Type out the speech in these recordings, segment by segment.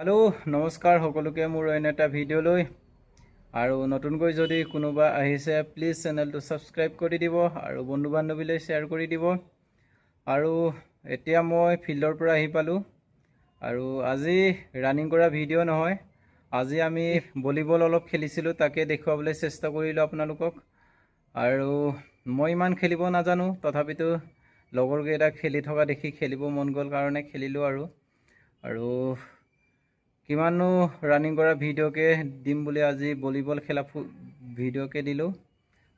Hello नमस्कार सकलोके मोर अइन एटा भिडिओলৈ আৰু নতুনকৈ যদি কোনোবা আহিছে প্লিজ চেনেলটো সাবস্ক্ৰাইব কৰি দিব আৰু বন্ধু বান্ধৱীলৈ শ্বেয়াৰ কৰি দিব। আৰু এতিয়া মই ফিল্ডৰ পৰা আহি পালো আৰু আজি ৰানিং কৰা ভিডিঅ' নহয়, আজি আমি ভলিবল অলপ খেলিছিলো, তাকে দেখুৱাবলৈ চেষ্টা কৰিলো আপোনালোকক। আৰু মই ইমান খেলিব নাজানো, তথাপিতো লগৰ কেইটা খেলি থকা দেখি খেলিব মন গ'ল কাৰণে খেলিলো আৰু কিমানো ৰানিং কৰা ভিডিঅ'কে দিম বুলি আজি ভলিবল খেলা ভিডিঅ'কে দিলোঁ।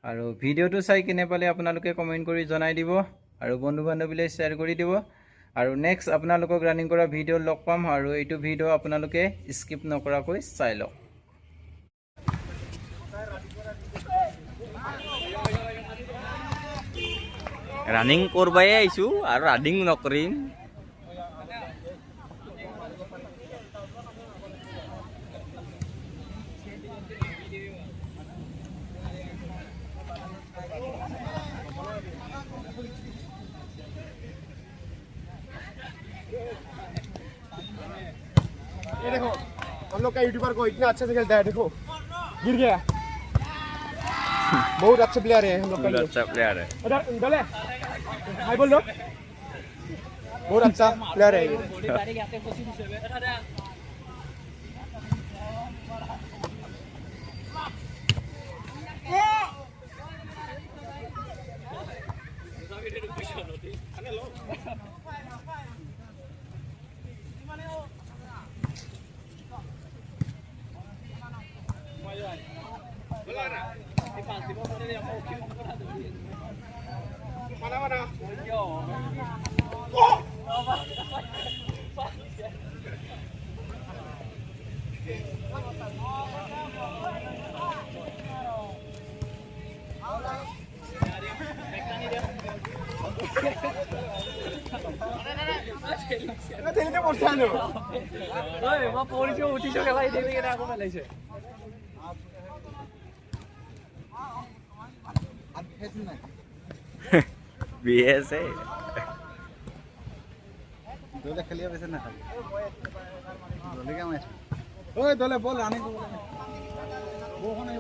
আৰু ভিডিঅ'টো চাই কেনে পালে আপোনালোকে কমেণ্ট কৰি জনাই দিব আৰু বন্ধু বান্ধৱীলৈ শ্বেয়াৰ কৰি দিব। আৰু নেক্সট আপোনালোকক ৰানিং কৰা ভিডিঅ' লগ পাম আৰু এইটো ভিডিঅ' আপোনালোকে স্কিপ নকৰাকৈ চাই লওক। ৰানিং কৰবাই আইছো আৰু ৰানিং নকৰিম। ये देखो हम लोग का यूट्यूबर को इतना अच्छे से खेलता है, देखो गिर गया। बहुत अच्छे प्लेयर है हम लोग का, अच्छा प्लेयर है। इधर डले हाय बोल लो, बहुत अच्छा प्लेयर है ये। Mana? Ini porsan lo. Oi, mau polisi uti juga lagi dia kira aku Malaysia. BS है। दोले खेलिया वैसे ना खाली दोले क्या मैच ओए दोले बोल आने को वो होने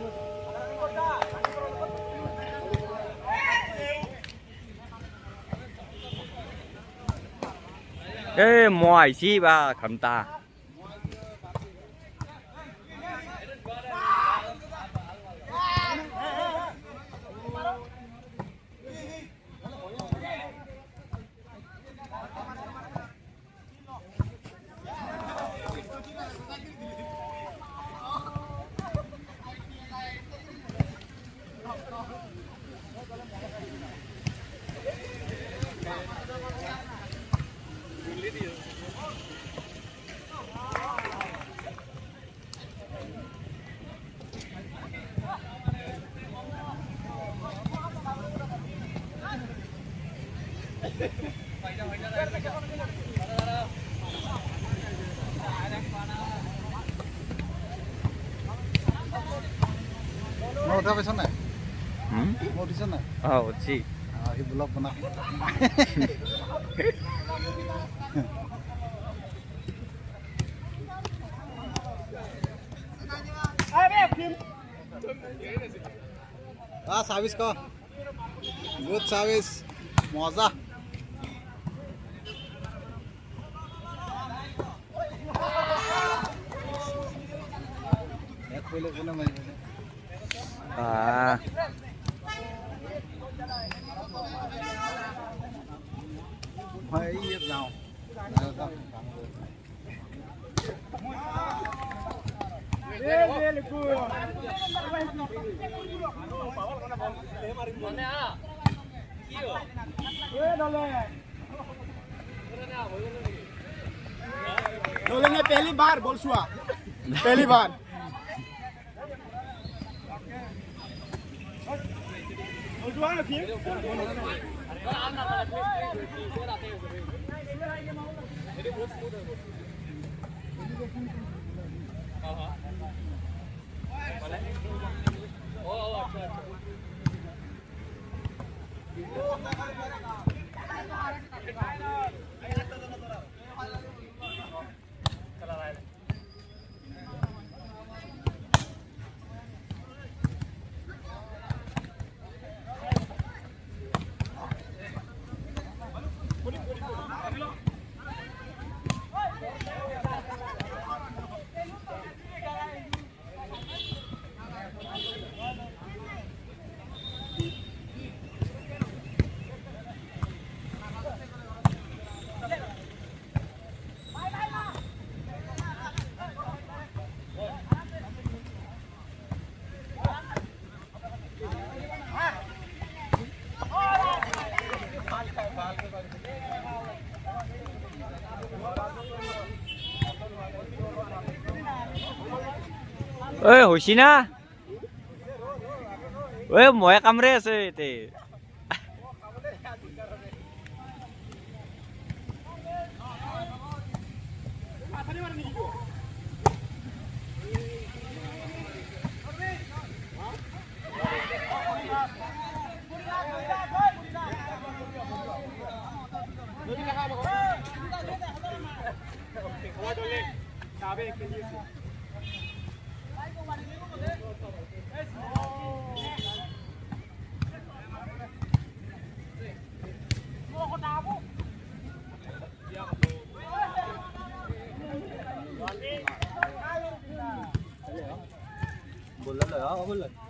ए moi chi ba khẩm ta mau udah pesan ya? Mau di sana? oh chi Ini blog benar. Service ko. Good service. Moza. Ek pele kena main. Hai ये nào. डोले ने पहली बार बोल छुआ, पहली बार। ঐ হৈছি না ঐ মই কামৰে আছে এতে बोल